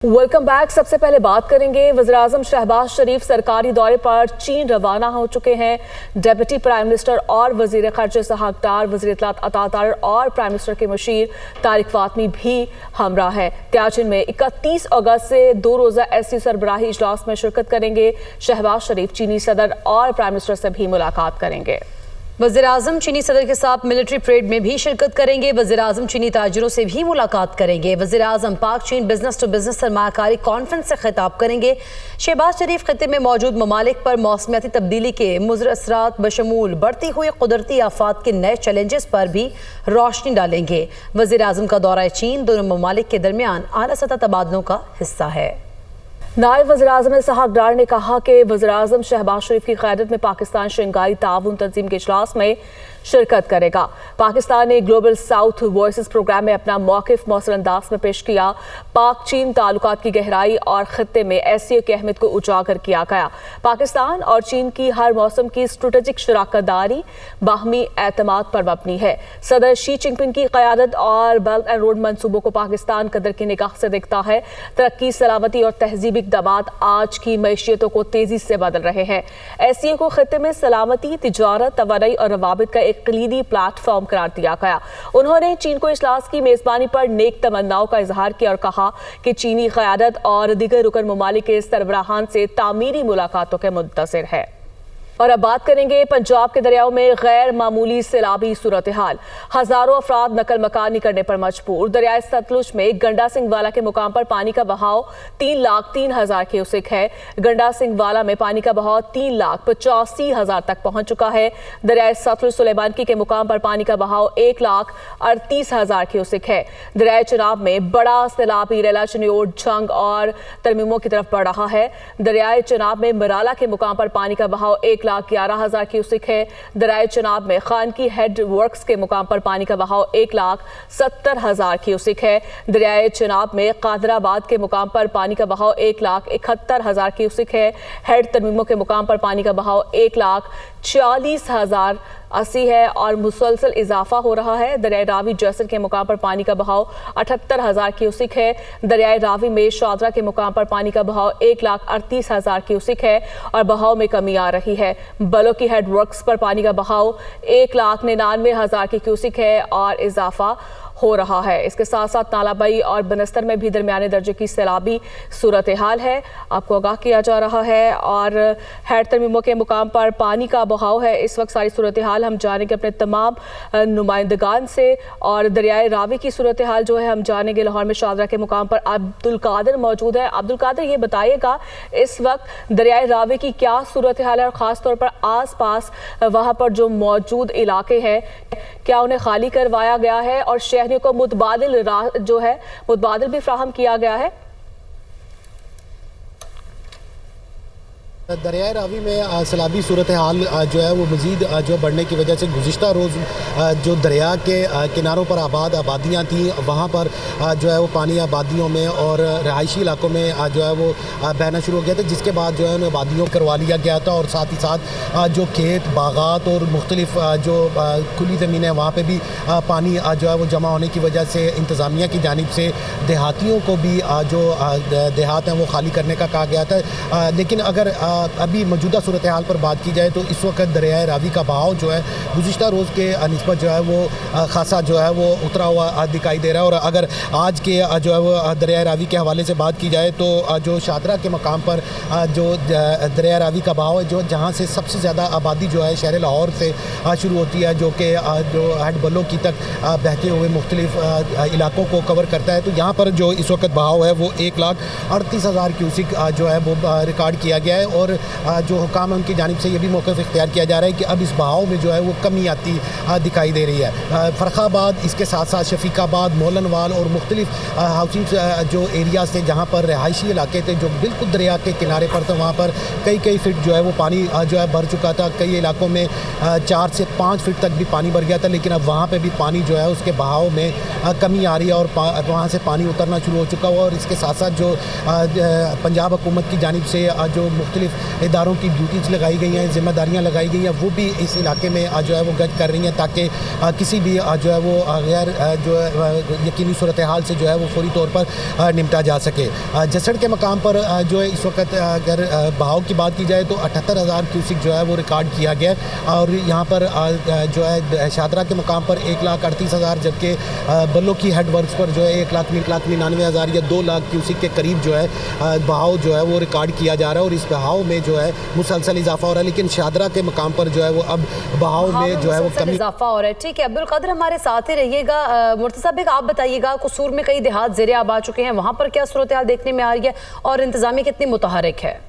Welcome back. सबसे पहले बात करेंगे वज़ीर-ए-आज़म शहबाज शरीफ सरकारी दौरे पर चीन रवाना हो चुके हैं। डिप्टी प्राइम मिनिस्टर और वज़ीर ख़ारजा इसहाक़ डार, वज़ीर इत्तलात अता तारर और प्राइम मिनिस्टर के मुशीर तारिक फातमी भी हमरा है। त्याजिन में 31 अगस्त से 2 रोज़ा SCO सरबराही इजलास में शिरकत करेंगे। शहबाज शरीफ चीनी सदर और प्राइम मिनिस्टर से भी मुलाकात करेंगे। वज़ीर-ए-आज़म चीनी सदर के साथ मिलिट्री परेड में भी शिरकत करेंगे। वज़ीर-ए-आज़म चीनी ताजिरों से भी मुलाकात करेंगे। वज़ीर-ए-आज़म पाक चीन बिजनेस टू बिजनेस सरमायाकारी कॉन्फ्रेंस से खिताब करेंगे। शहबाज शरीफ खित्ते में मौजूद ममालिक पर मौसमियाती तब्दीली के मुज़र असरात बशमूल बढ़ती हुई कुदरती आफात के नए चैलेंजेस पर भी रोशनी डालेंगे। वज़ीर-ए-आज़म का दौरा चीन दोनों ममालिक के दरमियान आला सतह तबादलों का हिस्सा है। नायब वज़ीर-ए-आज़म इसहाक़ डार ने कहा कि वज़ीर-ए-आज़म शहबाज शरीफ की क़यादत में पाकिस्तान शंघाई ताउन तंजीम के इजलास में शिरकत करेगा। पाकिस्तान ने ग्लोबल साउथ वॉइसेस प्रोग्राम में अपना मौक़िफ़ मौसर अंदाज में पेश किया। पाक चीन ताल्लुकात की गहराई और ख़ित्ते में SCO की अहमियत को उजागर किया गया। पाकिस्तान और चीन की हर मौसम की स्ट्रेटेजिक शराकत दारी बाहमी एतमाद पर मबनी है। सदर शी जिनपिंग की क़यादत और बेल्ट एंड रोड मंसूबों को पाकिस्तान कदर की निगाह से देखता है। तरक्की, सलामती और तहजीबी इक़दामात आज की मैशियतों को तेज़ी से बदल रहे हैं। SCO को ख़ित्ते में सलामती, तिजारत, तवानाई और रवाबित का एक कलीदी प्लेटफॉर्म करार दिया गया। उन्होंने चीन को इजलास की मेज़बानी पर नेक तमन्नाओं का इजहार किया और कहा कि चीनी क़यादत और दीगर रुकन ममालिक के सरबराहान से तामीरी मुलाकातों के मुंतज़िर है। और अब बात करेंगे पंजाब के दरियाओं में गैर मामूली सैलाबी सूरत हाल। हजारों अफराद नकल मकानी करने पर मजबूर। दरियाए सतलुज में गंडा सिंह वाला के मुकाम पर पानी का बहाव 3,03,000 क्यूसेक है। गंडा सिंह वाला में पानी का बहाव 3,85,000 तक पहुंच चुका है। दरियाए सतलुज सुलेमानकी के मुकाम पर पानी का बहाव 1,38,000 क्यूसेक है। दरियाए चनाब में बड़ा सैलाबी रेला चनियोट, झंग और तरमीमों की तरफ बढ़ रहा है। दरियाए चनाब में मराला के मुकाम पर पानी का बहाव 1,11,000 क्यूसेक है। दरियाए चनाब में खान की हेड वर्क्स के मुकाम पर पानी का बहाव 1,70,000 क्यूसेक है। दरियाए चनाब में कादराबाद के मुकाम पर पानी का बहाव 1,71,000 क्यूसेक है। हेड तरमीमों के मुकाम पर पानी का बहाव 1,40,080 है और मुसलसल इजाफा हो रहा है। दरियाए रावी जैसर के मुकाम पर पानी का बहाव 78,000 क्यूसेक है। दरियाए रावी में शादरा के मुकाम पर पानी का बहाव 1,38,000 क्यूसेक है और बहाव में कमी आ रही है। बलों की हेड वर्क्स पर पानी का बहाव 1,99,000 की क्यूसेक है और इजाफा हो रहा है। इसके साथ साथ नालाबाई और बनस्तर में भी दरमियाने दर्जे की सैलाबी सूरत हाल है, आपको आगाह किया जा रहा है। और हेड तरमीमों के मुकाम पर पानी का बहाव है। इस वक्त सारी सूरत हाल हम जानेंगे अपने तमाम नुमाइंदगान से। और दरियाए रावी की सूरत हाल जो है हम जानेंगे। लाहौर में शादरा के मुकाम पर अब्दुल कादिर मौजूद है। अब्दुल कादिर, ये बताइएगा इस वक्त दरियाए रावी की क्या सूरत हाल है और ख़ास तौर पर आस पास वहाँ पर जो मौजूद इलाके हैं क्या उन्हें खाली करवाया गया है और शहरियों को मुतबादिल जो है मुतबादिल भी फ्राहम किया गया है? दरियाए रावी में सैलाबी सूरत हाल जो है वो मज़ीद जो बढ़ने की वजह से गुज़िश्ता रोज़ जो दरिया के किनारों पर आबादियाँ थीं वहाँ पर जो है वो पानी आबादियों में और रहायशी इलाकों में जो है वो बहना शुरू हो गया था, जिसके बाद जो है उन्हें आबादियों करवा लिया गया था। और साथ ही साथ जो खेत, बागात और मुख्तलिफ जो खुली ज़मीन है वहाँ पर भी पानी जो है वो जमा होने की वजह से इंतज़ामिया की जानिब से देहातियों को भी जो देहात हैं वो खाली करने का कहा गया था। लेकिन अगर अभी मौजूदा सूरत हाल पर बात की जाए तो इस वक्त दरियाए रावी का बहाव जो है गुज़िश्ता रोज़ के निस्बत जो है वो खासा जो है वो उतरा हुआ दिखाई दे रहा है। और अगर आज के जो है वो दरियाए रावी के हवाले से बात की जाए तो जो शादरा के मकाम पर जो दरियाए रावी का बहाव है, जो जहाँ से सबसे ज़्यादा आबादी जो है शहर लाहौर से शुरू होती है, जो कि जो हेड बलों की तक बहते हुए मुख्तलिफ इलाकों को कवर करता है, तो यहाँ पर जो इस वक्त बहाव है वो 1,38,000 क्यूसिक जो है वो रिकॉर्ड किया गया है। और जो हुकाम उनकी जानिब से ये भी मौक़िफ़ इख्तियार किया जा रहा है कि अब इस बहाव में जो है वो कमी आती दिखाई दे रही है। फ़र्रुखाबाद, इसके साथ साथ शफीकाबाद, मोलनवाल और मुख्तलिफ हाउसिंग जो एरियाज़ थे जहाँ पर रहायशी इलाके थे जो बिल्कुल दरिया के किनारे पर थे, वहाँ पर कई फिट जो है वो पानी जो है भर चुका था। कई इलाकों में 4 से 5 फिट तक भी पानी भर गया था, लेकिन अब वहाँ पर भी पानी जो है उसके बहाव में कमी आ रही है और वहाँ से पानी उतरना शुरू हो चुका हुआ। और इसके साथ साथ जो पंजाब हुकूमत की जानिब से जो मुख्तलिफ इदारों की ड्यूटीज़ लगाई गई हैं, जिम्मेदारियाँ लगाई गई हैं, वो भी इस इलाके में जो है वो गश्त कर रही हैं ताकि किसी भी जो है वो गैर जो है यकीनी सूरत हाल से जो है वो फौरी तौर पर निपटा जा सके। जसड़ के मकाम पर जो है इस वक्त अगर बहाव की बात की जाए तो 78,000 क्यूसिक जो है वो रिकॉर्ड किया गया है और यहाँ पर जो है शादरा के मकाम पर 1,38,000, जबकि बल्लो की हेड वर्क्स पर जो है 1,99,000 या 2 लाख क्यूसिक के करीब जो है बहाव जो है वो रिकॉर्ड किया जा रहा है और इस बहाव में जो है मुसलसल इजाफा हो रहा है। लेकिन शादरा के मकाम पर जो है वो अब बहाव में जो है वो कमी इजाफा हो रहा है। ठीक है, अब्दुल कादिर हमारे साथ ही रहिएगा। मुर्तज़ा बेग, आप बताइएगा, कसूर में कई देहात ज़ेरे आब आ चुके हैं, वहाँ पर क्या सूरत हाल देखने में आ रही है और इंतजामिया कितनी मुतहरिक है?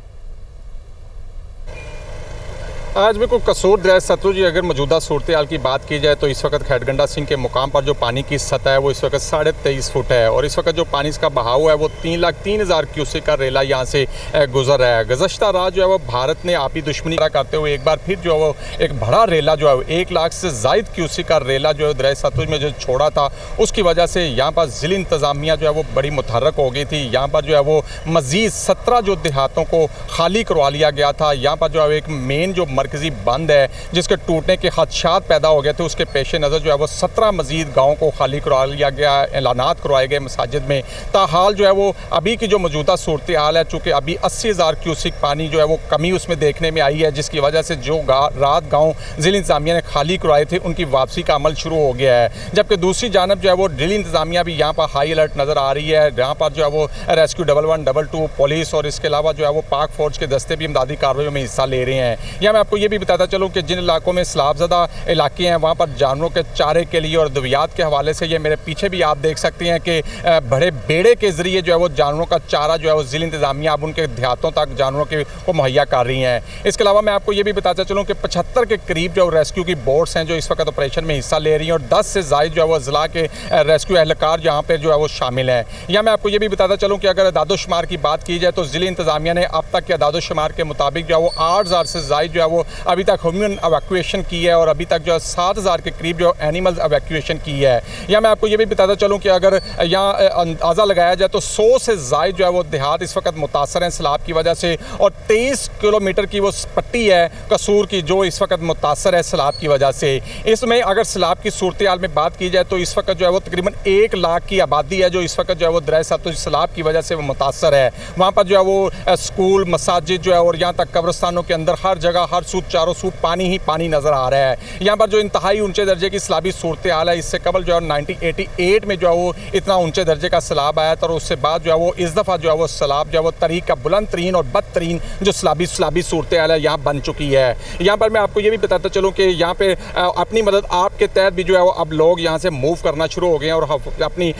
आज बिल्कुल कसूर दरिया सतलुज की अगर मौजूदा सूरत हाल की बात की जाए तो इस वक्त खैरगंडा सिंह के मुकाम पर जो पानी की सतह है वो इस वक्त 23.5 फुट है और इस वक्त जो पानी का बहाव है वो 3,03,000 क्यूसेक का रेला यहाँ से गुजर रहा है। गुज़श्ता रात जो है वो भारत ने आपी दुश्मनी करते हुए एक बार फिर जो है वो एक बड़ा रेला जो है 1 लाख से ज़ायद क्यूसेक का रेला जो है दरिया सतलुज में जो छोड़ा था, उसकी वजह से यहाँ पर ज़िला इंतज़ामिया जो है वो बड़ी मुतहरक हो गई थी। यहाँ पर जो है वो मज़ीद 17 जो देहातों को खाली करवा लिया गया था। यहाँ पर जो है एक मेन जो मरकज़ी बंद है जिसके टूटने के खदशात पैदा हो गए थे, उसके पेश नज़र जो है वो 17 मजीद गाँव को खाली करवा लिया गया, ऐलानात करवाए गए मसाजिद में। ताहाल जो है वो अभी की जो मौजूदा सूरत हाल है, चूँकि अभी 80,000 क्यूसिक पानी जो है वो कमी उसमें देखने में आई है, जिसकी वजह से जो रात गाँव ज़िला इंतज़ामिया ने खाली करवाए थे उनकी वापसी का अमल शुरू हो गया है। जबकि दूसरी जानब जो है वो ज़िला इंतज़ामिया भी यहाँ पर हाई अलर्ट नज़र आ रही है। यहाँ पर जो है वो रेस्क्यू 1112 पुलिस और इसके अलावा जो है वो पाक फौज के दस्ते भी इमदादी कार्रवाइयों में हिस्सा ले रहे हैं। या मैं आपको ये भी बताता चलूँ कि जिन इलाकों में सैलाबज़दा इलाके हैं वहाँ पर जानवरों के चारे के लिए और दवियात के हवाले से ये मेरे पीछे भी आप देख सकते हैं कि बड़े बेड़े के ज़रिए जो है वो जानवरों का चारा जो है वो ज़िला इंतज़ामिया अब उनके देहातों तक जानवरों के को मुहैया कर रही हैं। इसके अलावा मैं आपको ये भी बताता चलूँ कि 75 के करीब जो रेस्क्यू की बोट्स हैं जो इस वक्त ऑपरेशन में हिस्सा ले रही हैं और 10 से ज़ायद जो है वो ज़िला के रेस्क्यू एहलकार यहाँ पर जो है वो शामिल हैं। या मैं आपको ये भी बताता चलूँ कि अगर अदादोशुमार की बात की जाए तो ज़िला इंतज़ामिया ने अब तक के अदादोशुमार के मुताबिक जो है वो 8,000 से ज़ायद जो है वो अभी तक ह्यूमन एवैक्यूएशन की है और अभी तक जो है 7,000 के करीब जो एनिमल्स एवैक्यूएशन की है। या मैं आपको ये भी बताता चलूँ कि अगर यहाँ अंदाज़ा लगाया जाए तो 100 से ज़ायद जो है वो देहात इस वक्त मुतासर हैं सैलाब की वजह से और 23 किलोमीटर की वो पट्टी है कसूर की जो इस वक्त मुतासर है सैलाब की वजह से। इसमें अगर सैलाब की सूरत हाल में बात की जाए तो इस वक्त जो है वो तकरीबन 1 लाख की आबादी है जो इस वक्त जो है वो दरिया सतलुज सैलाब की वजह से वो मुतासर है। वहाँ पर जो है वो स्कूल, मसाजिद जो है और यहाँ तक कब्रिस्तानों के अंदर हर जगह हर सूद चारों सूद पानी ही पानी नज़र आ रहा है। यहाँ पर जो इंतहाई ऊंचे दर्जे की सैलाबी सूरत हाल है, इससे कबल जो है 1988 में जो है वो इतना ऊंचे दर्जे का सैलाब आया था और उससे बाद जो है वो इस दफ़ा जो है वो सैलाब जो है वो तरीक का बुलंद तरीन और बदतरीन जो सैलाबी सूरत हाल है यहाँ बन चुकी है। यहाँ पर मैं आपको ये भी बताता चलूँ कि यहाँ पे अपनी मदद आपके तहत भी जो है वो अब लोग यहाँ से मूव करना शुरू हो गए हैं और अपनी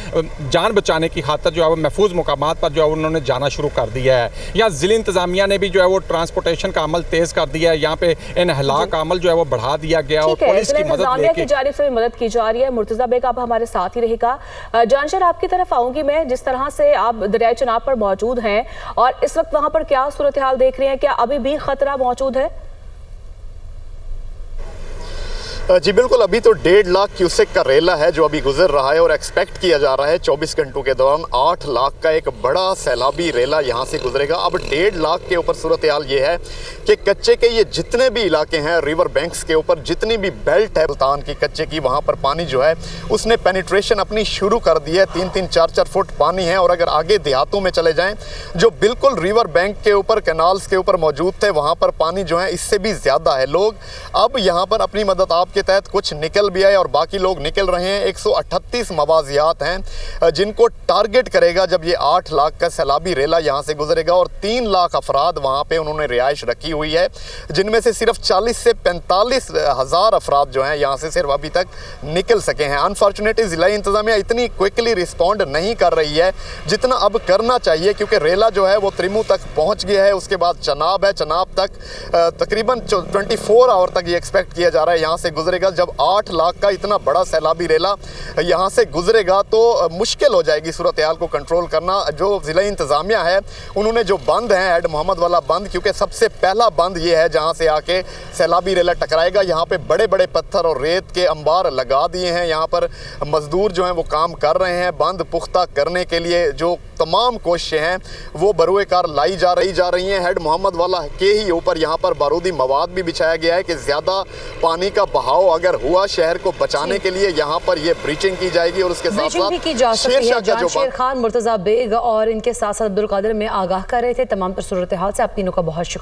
जान बचाने की खातिर जो है वो महफूज मुकामात पर जो है उन्होंने जाना शुरू कर दिया है। यहाँ ज़िला इंतज़ामिया ने भी जो है वो ट्रांसपोर्टेशन का अमल तेज़ कर दिया है। यहाँ पे इनहला का अमल जो है वो बढ़ा दिया गया और पुलिस की जानिब से मदद की जा रही है। मुर्तज़ा बेग, आप हमारे साथ ही रहेगा। जानशर, आपकी तरफ आऊंगी मैं। जिस तरह से आप दरिया चनाब पर मौजूद हैं और इस वक्त वहां पर क्या सूरत हाल देख रहे हैं, क्या अभी भी खतरा मौजूद है? जी बिल्कुल, अभी तो 1.5 लाख क्यूसेक का रेला है जो अभी गुजर रहा है और एक्सपेक्ट किया जा रहा है 24 घंटों के दौरान 8 लाख का एक बड़ा सैलाबी रेला यहाँ से गुजरेगा। अब 1.5 लाख के ऊपर सूरत हाल ये है कि कच्चे के ये जितने भी इलाके हैं रिवर बैंक्स के ऊपर, जितनी भी बेल्ट है सुल्तान की कच्चे की, वहाँ पर पानी जो है उसने पेनिट्रेशन अपनी शुरू कर दी है। 3-3, 4-4 फुट पानी है और अगर आगे देहातों में चले जाएँ जो बिल्कुल रिवर बैंक के ऊपर, कैनाल्स के ऊपर मौजूद थे, वहाँ पर पानी जो है इससे भी ज़्यादा है। लोग अब यहाँ पर अपनी मदद आपके तहत कुछ निकल भी आए और बाकी लोग निकल रहे हैं। 138 मवाजियात हैं जिनको टारगेट करेगा जब ये 8 लाख का सैलाबी रेला यहाँ से गुजरेगा और 3 लाख अफराद वहाँ पे उन्होंने रिहाइश रखी हुई है, जिनमें से सिर्फ 40 से 45 हज़ार अफराद जो हैं यहाँ से सिर्फ अभी तक निकल सके हैं। अनफॉर्चुनेटली ज़िला इंतज़ामिया इतनी क्विकली रिस्पॉन्ड नहीं कर रही है जितना अब करना चाहिए, क्योंकि रेला जो है वो त्रिमू तक पहुँच गया है। उसके बाद चनाब है, चनाब तक तकरीबन 24 आवर तक ये एक्सपेक्ट किया जा रहा है यहाँ से गुजरेगा। जब 8 लाख का इतना बड़ा सैलाबी रेला यहाँ से गुजरेगा तो मुश्किल हो जाएगी सूरत हाल को कंट्रोल करना। जो ज़िला इंतज़ामिया है उन्होंने जो बंद है हेड मोहम्मद वाला बंद, क्योंकि सबसे पहला बंद ये है जहाँ से आके सैलाबी रेला टकराएगा, यहाँ पे बड़े बड़े पत्थर और रेत के अंबार लगा दिए हैं। यहाँ पर मजदूर जो हैं वो काम कर रहे हैं बंद पुख्ता करने के लिए। जो तमाम कोशिशें हैं वो बरूए कार लाई जा रही हैं। हेड मोहम्मद वाला के ही ऊपर यहाँ पर बारूदी मवाद भी बिछाया गया है कि ज़्यादा पानी का बहाव अगर हुआ शहर को बचाने के लिए यहाँ पर ये ब्रीचिंग की जाएगी और उसके साथ भी की जा सकती है। जान खान, मुर्तजा बेग और इनके साथ साथ अब्दुल कादिर में आगाह कर रहे थे। तमाम पर सूरत हाल से आप तीनों का बहुत शुक्रिया।